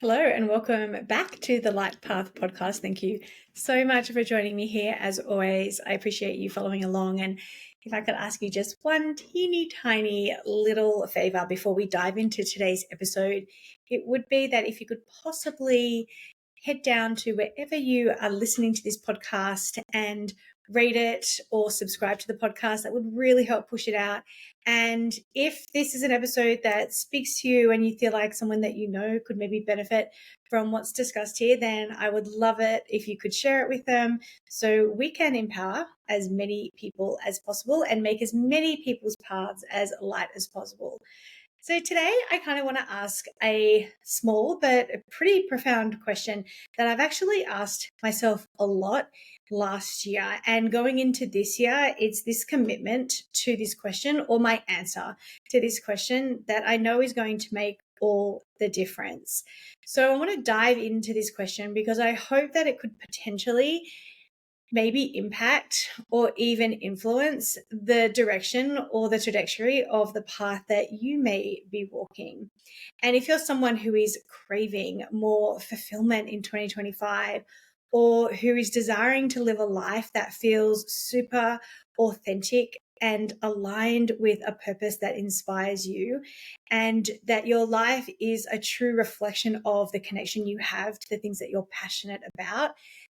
Hello and welcome back to the Light Path podcast. Thank you so much for joining me here. As always, I appreciate you following along. And if I could ask you just one teeny tiny little favor before we dive into today's episode, it would be that if you could possibly head down to wherever you are listening to this podcast and rate it or subscribe to the podcast. That would really help push it out. And if this is an episode that speaks to you and you feel like someone that you know could maybe benefit from what's discussed here, then I would love it if you could share it with them so we can empower as many people as possible and make as many people's paths as light as possible. So today I kind of want to ask a small but a pretty profound question that I've actually asked myself a lot last year. And going into this year, it's this commitment to this question or my answer to this question that I know is going to make all the difference. So I want to dive into this question because I hope that it could potentially maybe impact or even influence the direction or the trajectory of the path that you may be walking. And if you're someone who is craving more fulfillment in 2025, or who is desiring to live a life that feels super authentic and aligned with a purpose that inspires you, and that your life is a true reflection of the connection you have to the things that you're passionate about,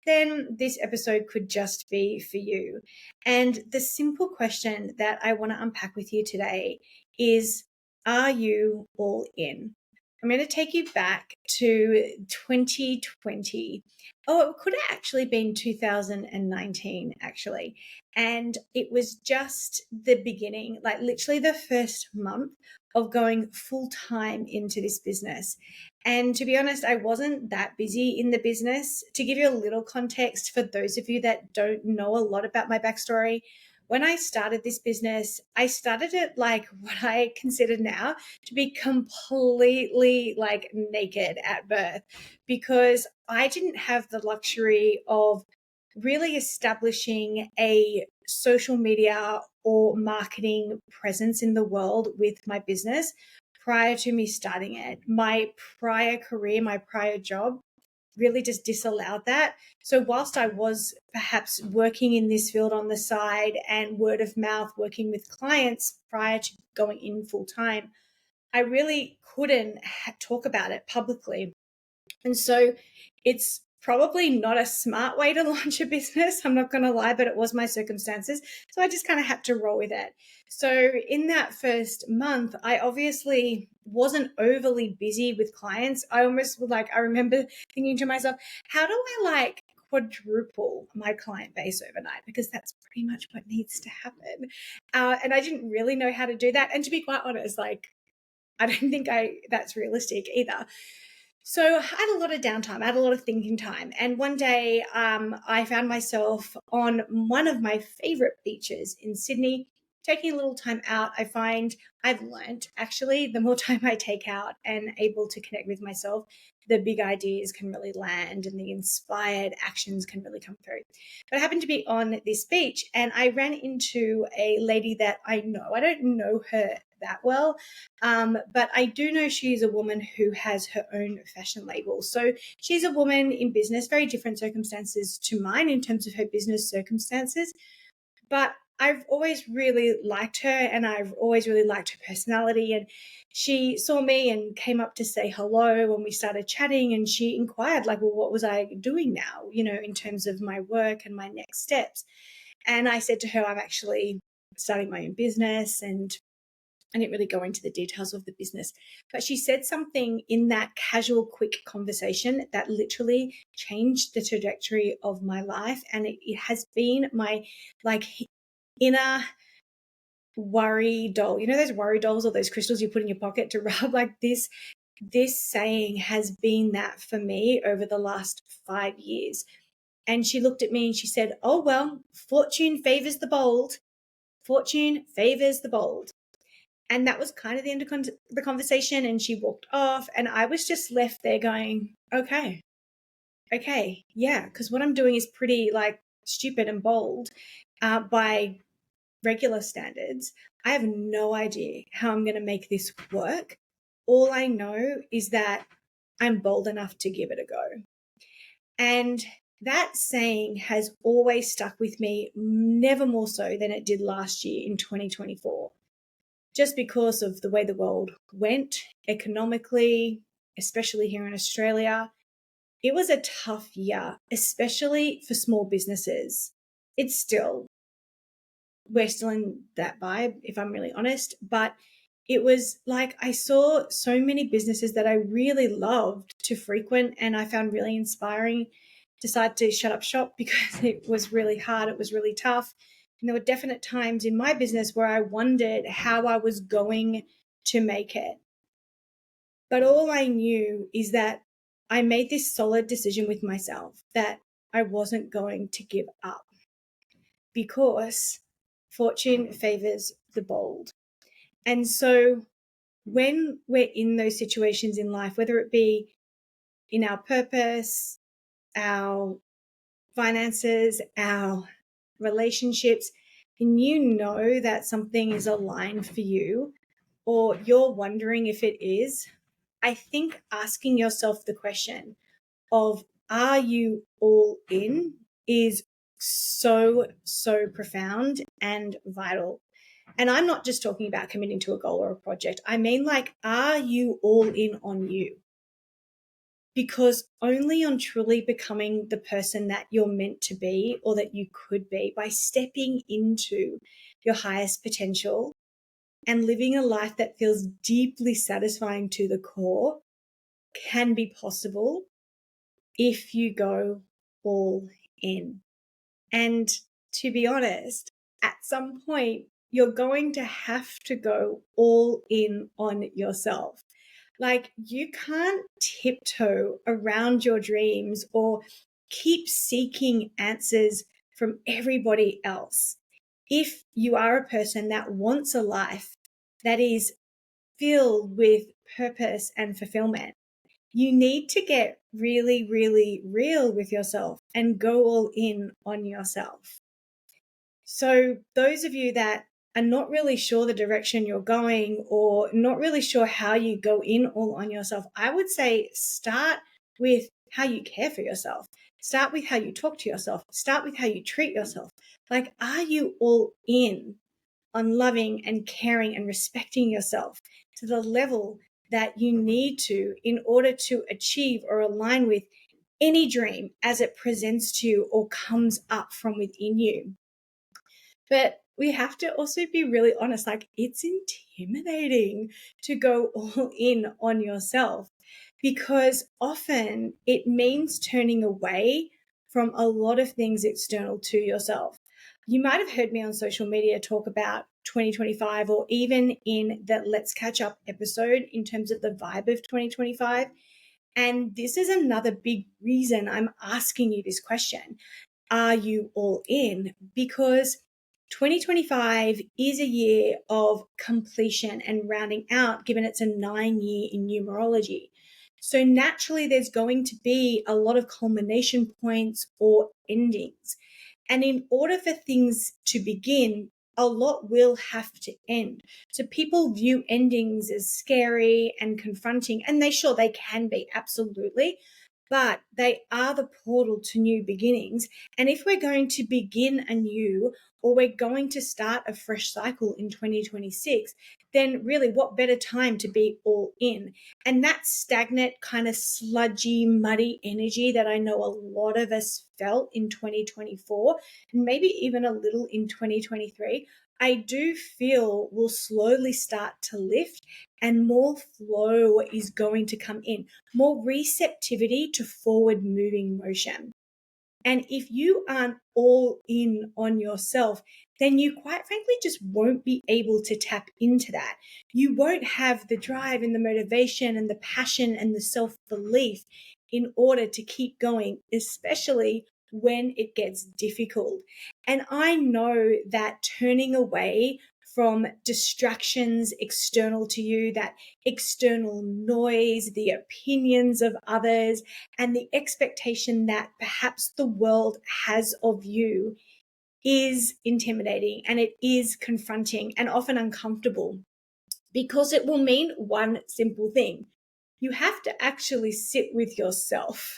then this episode could just be for you. And the simple question that I want to unpack with you today is, are you all in? I'm going to take you back to 2020. Oh, it could have actually been 2019, actually. And it was just the beginning, like literally the first month of going full time into this business. And to be honest, I wasn't that busy in the business. To give you a little context for those of you that don't know a lot about my backstory, when I started this business, I started it like what I consider now to be completely like naked at birth, because I didn't have the luxury of really establishing a social media or marketing presence in the world with my business prior to me starting it. My prior career, my prior job really just disallowed that. So whilst I was perhaps working in this field on the side and word of mouth working with clients prior to going in full time, I really couldn't talk about it publicly. And so it's probably not a smart way to launch a business. I'm not going to lie, but it was my circumstances. So I just kind of had to roll with it. So in that first month, I obviously wasn't overly busy with clients. I remember thinking to myself, how do I quadruple my client base overnight? Because that's pretty much what needs to happen. And I didn't really know how to do that. And to be quite honest, I don't think that's realistic either. So I had a lot of downtime. I had a lot of thinking time. And one day I found myself on one of my favorite beaches in Sydney, taking a little time out. I find I've learned actually the more time I take out and able to connect with myself, the big ideas can really land and the inspired actions can really come through. But I happened to be on this beach and I ran into a lady that I know. I don't know her that well, but I do know she's a woman who has her own fashion label. So she's a woman in business, very different circumstances to mine in terms of her business circumstances. But I've always really liked her and I've always really liked her personality. And she saw me and came up to say hello when we started chatting, and she inquired, like, well, what was I doing now, in terms of my work and my next steps. And I said to her, I'm actually starting my own business, and I didn't really go into the details of the business, but she said something in that casual, quick conversation that literally changed the trajectory of my life. And it has been my inner worry doll. You know, those worry dolls or those crystals you put in your pocket to rub, like this saying has been that for me over the last 5 years. And she looked at me and she said, oh, well, fortune favors the bold. Fortune favors the bold. And that was kind of the end of the conversation. And she walked off and I was just left there going, okay, yeah. Because what I'm doing is pretty stupid and bold by regular standards. I have no idea how I'm going to make this work. All I know is that I'm bold enough to give it a go. And that saying has always stuck with me, never more so than it did last year in 2024, just because of the way the world went economically, especially here in Australia. It was a tough year, especially for small businesses. It's still, we're still in that vibe, if I'm really honest, but it was like I saw so many businesses that I really loved to frequent and I found really inspiring decide to shut up shop because it was really hard, it was really tough. And there were definite times in my business where I wondered how I was going to make it. But all I knew is that I made this solid decision with myself that I wasn't going to give up because fortune favors the bold. And so when we're in those situations in life, whether it be in our purpose, our finances, our relationships, and you know that something is aligned for you, or you're wondering if it is, I think asking yourself the question of, are you all in, is so, so profound and vital. And I'm not just talking about committing to a goal or a project. I mean, like, are you all in on you? Because only on truly becoming the person that you're meant to be or that you could be, by stepping into your highest potential and living a life that feels deeply satisfying to the core, can be possible if you go all in. And to be honest, at some point, you're going to have to go all in on yourself. Like, you can't tiptoe around your dreams or keep seeking answers from everybody else. If you are a person that wants a life that is filled with purpose and fulfillment, you need to get really, really real with yourself and go all in on yourself. So those of you that are not really sure the direction you're going or not really sure how you go in all on yourself, I would say start with how you care for yourself. Start with how you talk to yourself. Start with how you treat yourself. Like, are you all in on loving and caring and respecting yourself to the level that you need to in order to achieve or align with any dream as it presents to you or comes up from within you? But we have to also be really honest, like, it's intimidating to go all in on yourself because often it means turning away from a lot of things external to yourself. You might have heard me on social media talk about 2025 or even in the Let's Catch Up episode in terms of the vibe of 2025. And this is another big reason I'm asking you this question. Are you all in? Because 2025 is a year of completion and rounding out, given it's a 9-year in numerology. So naturally, there's going to be a lot of culmination points or endings. And in order for things to begin, a lot will have to end. So people view endings as scary and confronting, and they can be, absolutely, but they are the portal to new beginnings. And if we're going to begin anew, or we're going to start a fresh cycle in 2026, then really what better time to be all in? And that stagnant, kind of sludgy, muddy energy that I know a lot of us felt in 2024, and maybe even a little in 2023, I do feel will slowly start to lift and more flow is going to come in, more receptivity to forward moving motion. And if you aren't all in on yourself, then you quite frankly just won't be able to tap into that. You won't have the drive and the motivation and the passion and the self-belief in order to keep going, especially when it gets difficult. And I know that turning away from distractions external to you, that external noise, the opinions of others, and the expectation that perhaps the world has of you is intimidating, and it is confronting and often uncomfortable, because it will mean one simple thing: You have to actually sit with yourself.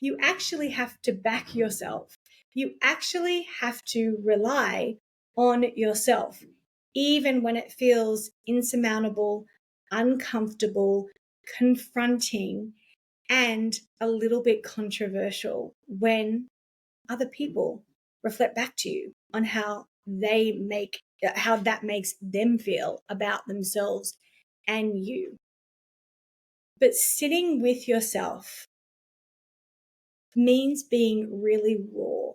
You actually have to back yourself. You actually have to rely on yourself, even when it feels insurmountable, uncomfortable, confronting, and a little bit controversial when other people reflect back to you on how that makes them feel about themselves and you. But sitting with yourself means being really raw.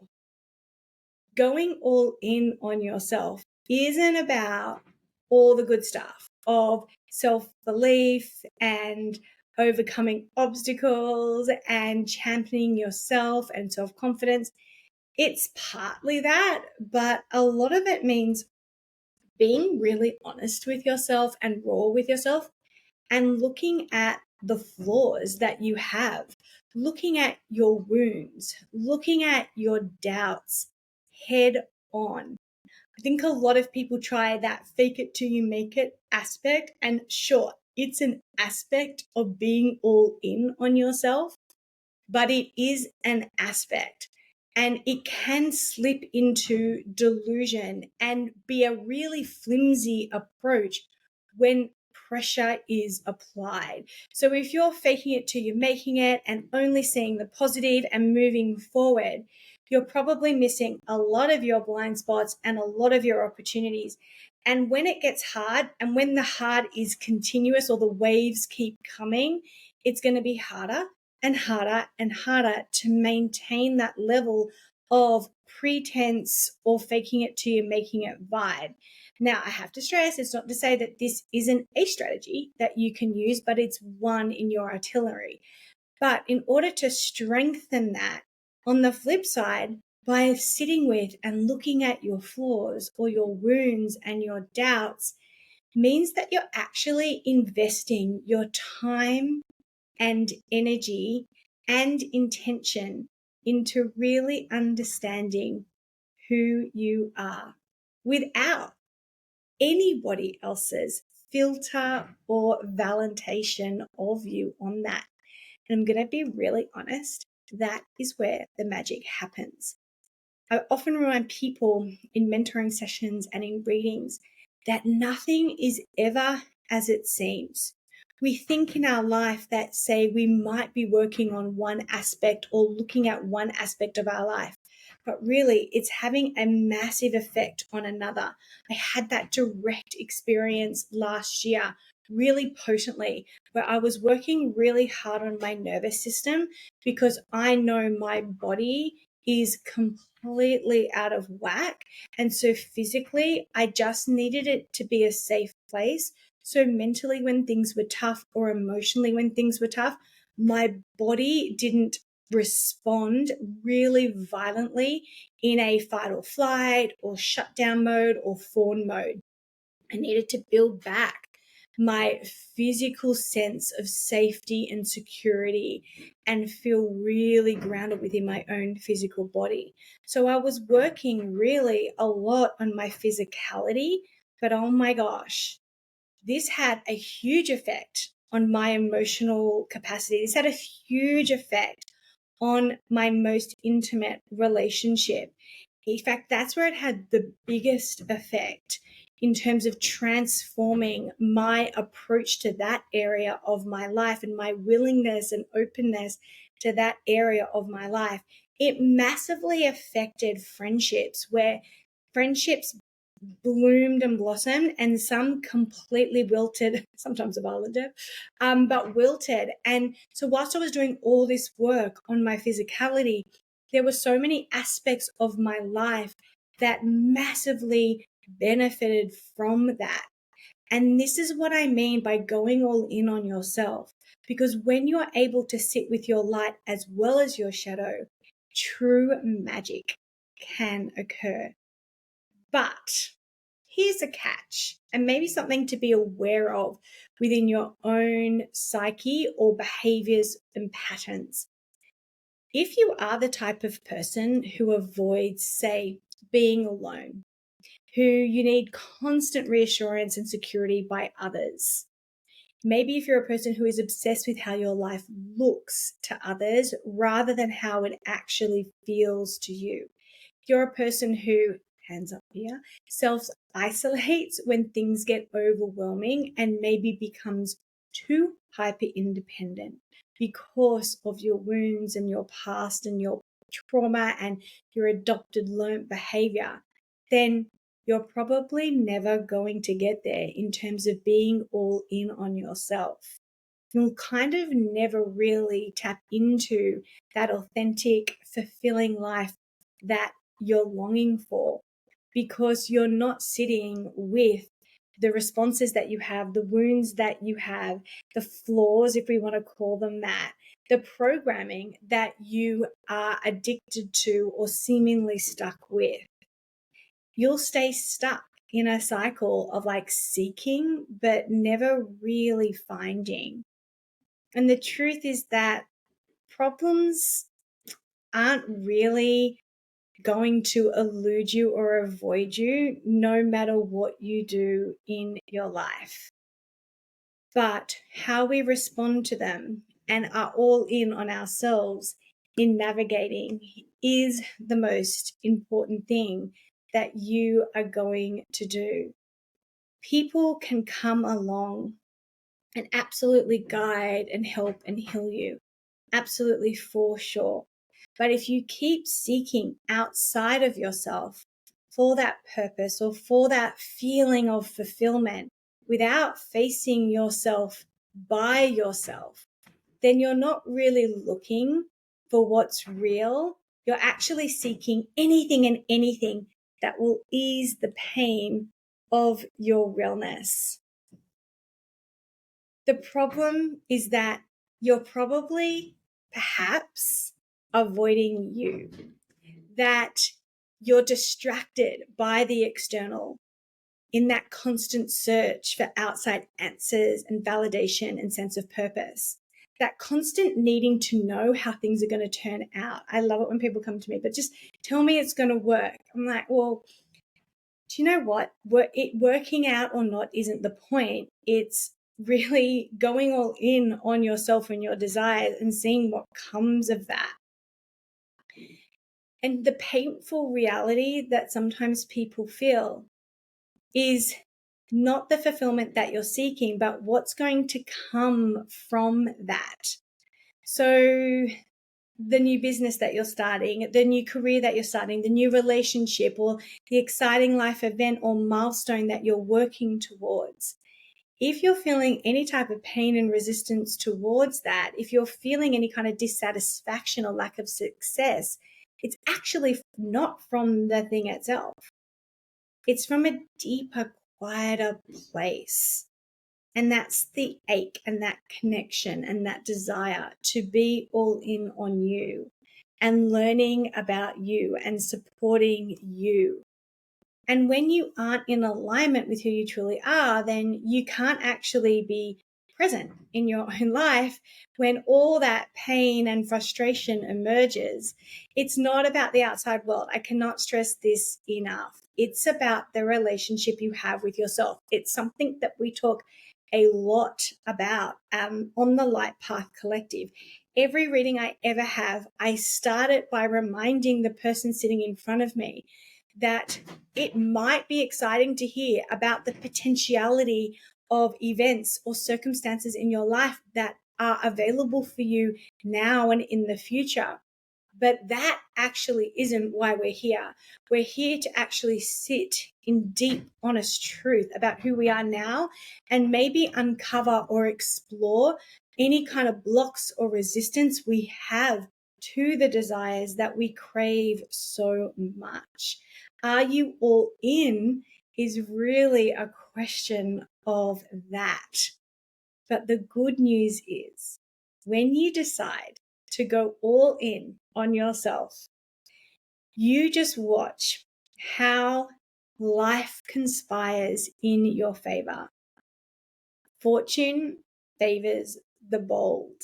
Going all in on yourself isn't about all the good stuff of self-belief and overcoming obstacles and championing yourself and self-confidence. It's partly that, but a lot of it means being really honest with yourself and raw with yourself and looking at the flaws that you have, looking at your wounds, looking at your doubts head on. I think a lot of people try that fake it till you make it aspect, and sure, it's an aspect of being all in on yourself, but it is an aspect. And it can slip into delusion and be a really flimsy approach when pressure is applied. So if you're faking it till you're making it and only seeing the positive and moving forward, you're probably missing a lot of your blind spots and a lot of your opportunities. And when it gets hard and when the hard is continuous or the waves keep coming, it's going to be harder and harder and harder to maintain that level of pretense or faking it till you're making it vibe. Now, I have to stress, it's not to say that this isn't a strategy that you can use, but it's one in your artillery. But in order to strengthen that, on the flip side, by sitting with and looking at your flaws or your wounds and your doubts, means that you're actually investing your time and energy and intention into really understanding who you are without anybody else's filter or validation of you on that. And I'm going to be really honest, that is where the magic happens. I often remind people in mentoring sessions and in readings that nothing is ever as it seems. We think in our life that, say, we might be working on one aspect or looking at one aspect of our life, but really it's having a massive effect on another. I had that direct experience last year really potently, where I was working really hard on my nervous system because I know my body is completely out of whack. And so physically, I just needed it to be a safe place. So mentally, when things were tough, or emotionally, when things were tough, my body didn't respond really violently in a fight or flight or shutdown mode or fawn mode. I needed to build back my physical sense of safety and security and feel really grounded within my own physical body. So I was working really a lot on my physicality, but oh my gosh, this had a huge effect on my emotional capacity. This had a huge effect on my most intimate relationship. In fact, that's where it had the biggest effect in terms of transforming my approach to that area of my life and my willingness and openness to that area of my life. It massively affected friendships, where friendships bloomed and blossomed, and some completely wilted, sometimes a violent death, but wilted. And so whilst I was doing all this work on my physicality, there were so many aspects of my life that massively benefited from that. And this is what I mean by going all in on yourself, because when you're able to sit with your light as well as your shadow, true magic can occur. But here's a catch, and maybe something to be aware of within your own psyche or behaviors and patterns. If you are the type of person who avoids, say, being alone, who you need constant reassurance and security by others, Maybe if you're a person who is obsessed with how your life looks to others rather than how it actually feels to you. If you're a person who, hands up here, self-isolates when things get overwhelming and maybe becomes too hyper-independent because of your wounds and your past and your trauma and your adopted learned behavior, then you're probably never going to get there in terms of being all in on yourself. You'll kind of never really tap into that authentic, fulfilling life that you're longing for because you're not sitting with the responses that you have, the wounds that you have, the flaws, if we want to call them that, the programming that you are addicted to or seemingly stuck with. You'll stay stuck in a cycle of like seeking, but never really finding. And the truth is that problems aren't really going to elude you or avoid you, no matter what you do in your life. But how we respond to them and are all in on ourselves in navigating is the most important thing that you are going to do. People can come along and absolutely guide and help and heal you. Absolutely, for sure. But if you keep seeking outside of yourself for that purpose or for that feeling of fulfillment without facing yourself by yourself, then you're not really looking for what's real. You're actually seeking anything and anything that will ease the pain of your realness. The problem is that you're probably perhaps avoiding you, that you're distracted by the external in that constant search for outside answers and validation and sense of purpose, that constant needing to know how things are going to turn out. I love it when people come to me, but just tell me it's going to work. I'm like, well, do you know what? Working out or not isn't the point. It's really going all in on yourself and your desires and seeing what comes of that. And the painful reality that sometimes people feel is not the fulfillment that you're seeking, but what's going to come from that. So the new business that you're starting, the new career that you're starting, the new relationship, or the exciting life event or milestone that you're working towards. If you're feeling any type of pain and resistance towards that, if you're feeling any kind of dissatisfaction or lack of success, it's actually not from the thing itself. It's from a deeper, quieter place. And that's the ache and that connection and that desire to be all in on you and learning about you and supporting you. And when you aren't in alignment with who you truly are, then you can't actually be present in your own life when all that pain and frustration emerges. It's not about the outside world. I cannot stress this enough. It's about the relationship you have with yourself. It's something that we talk a lot about on the Light Path Collective. Every reading I ever have, I start it by reminding the person sitting in front of me that it might be exciting to hear about the potentiality of events or circumstances in your life that are available for you now and in the future. But that actually isn't why we're here. We're here to actually sit in deep, honest truth about who we are now and maybe uncover or explore any kind of blocks or resistance we have to the desires that we crave so much. Are you all in is really a question of that. But the good news is when you decide to go all in on yourself, you just watch how life conspires in your favor. Fortune favors the bold.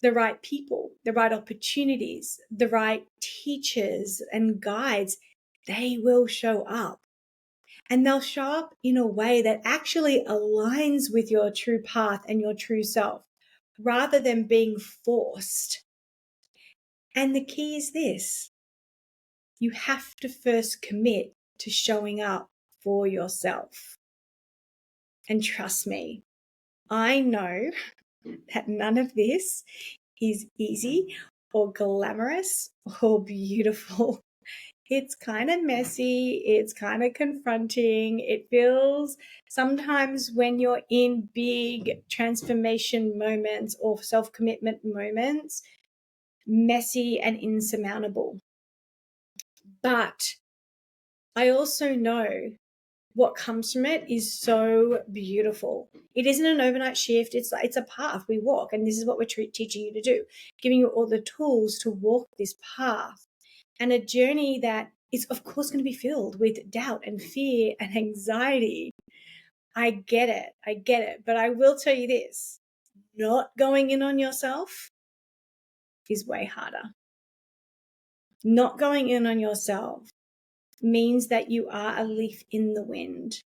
The right people, the right opportunities, the right teachers and guides, they will show up. And they'll show up in a way that actually aligns with your true path and your true self, rather than being forced. And the key is this: you have to first commit to showing up for yourself. And trust me, I know that none of this is easy or glamorous or beautiful. It's kind of messy. It's kind of confronting. It feels sometimes, when you're in big transformation moments or self-commitment moments, messy and insurmountable. But I also know what comes from it is so beautiful. It isn't an overnight shift. It's a path we walk, and this is what we're teaching you to do, giving you all the tools to walk this path, and a journey that is, of course, going to be filled with doubt and fear and anxiety. I get it. But I will tell you this: not going in on yourself is way harder. Not going in on yourself means that you are a leaf in the wind.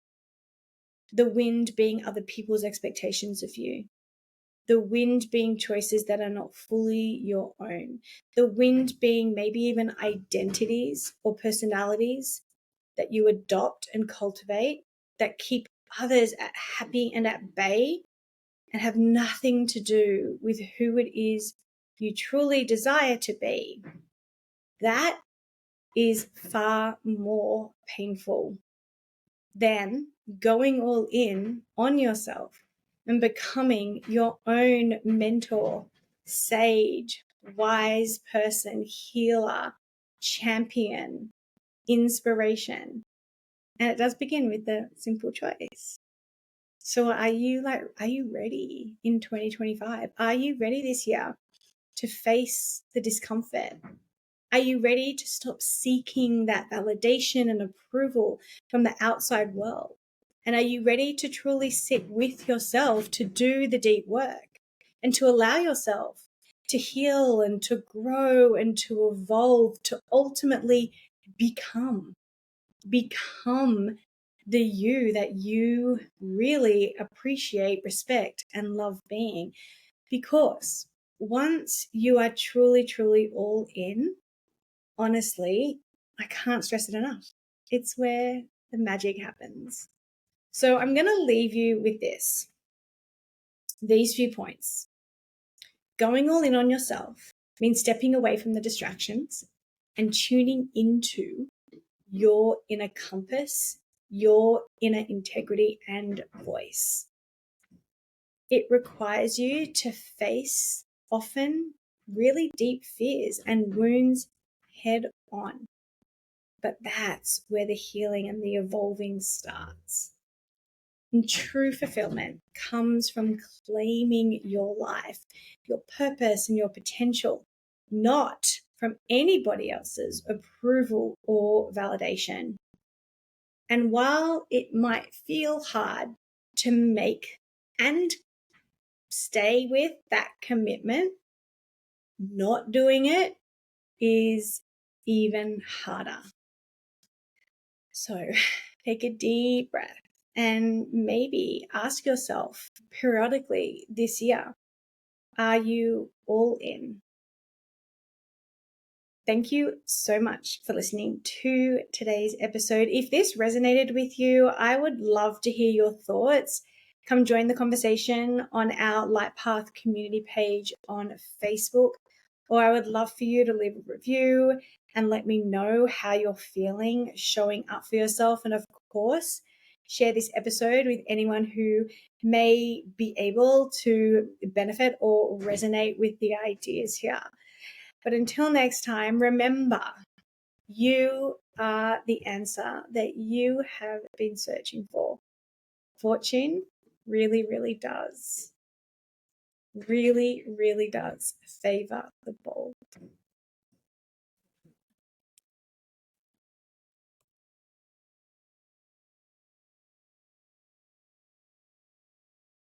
The wind being other people's expectations of you. The wind being choices that are not fully your own. The wind being maybe even identities or personalities that you adopt and cultivate that keep others happy and at bay, and have nothing to do with who it is you truly desire to be. That is far more painful than going all in on yourself and becoming your own mentor, sage, wise person, healer, champion, inspiration. And it does begin with the simple choice. So are you ready in 2025? Are you ready this year to face the discomfort? Are you ready to stop seeking that validation and approval from the outside world? And are you ready to truly sit with yourself, to do the deep work, and to allow yourself to heal and to grow and to evolve, to ultimately become the you that you really appreciate, respect, and love being? Because once you are truly, truly all in, honestly, I can't stress it enough. It's where the magic happens. So I'm going to leave you with these few points. Going all in on yourself means stepping away from the distractions and tuning into your inner compass, your inner integrity and voice. It requires you to face often really deep fears and wounds head on. But that's where the healing and the evolving starts. And true fulfillment comes from claiming your life, your purpose, and your potential, not from anybody else's approval or validation. And while it might feel hard to make and stay with that commitment, not doing it is even harder. So take a deep breath and maybe ask yourself periodically this year, are you all in? Thank you so much for listening to today's episode. If this resonated with you, I would love to hear your thoughts. Come join the conversation on our Light Path community page on Facebook, or I would love for you to leave a review and let me know how you're feeling showing up for yourself. And of course, share this episode with anyone who may be able to benefit or resonate with the ideas here. But until next time, remember, you are the answer that you have been searching for. Fortune really, really does favor the bold.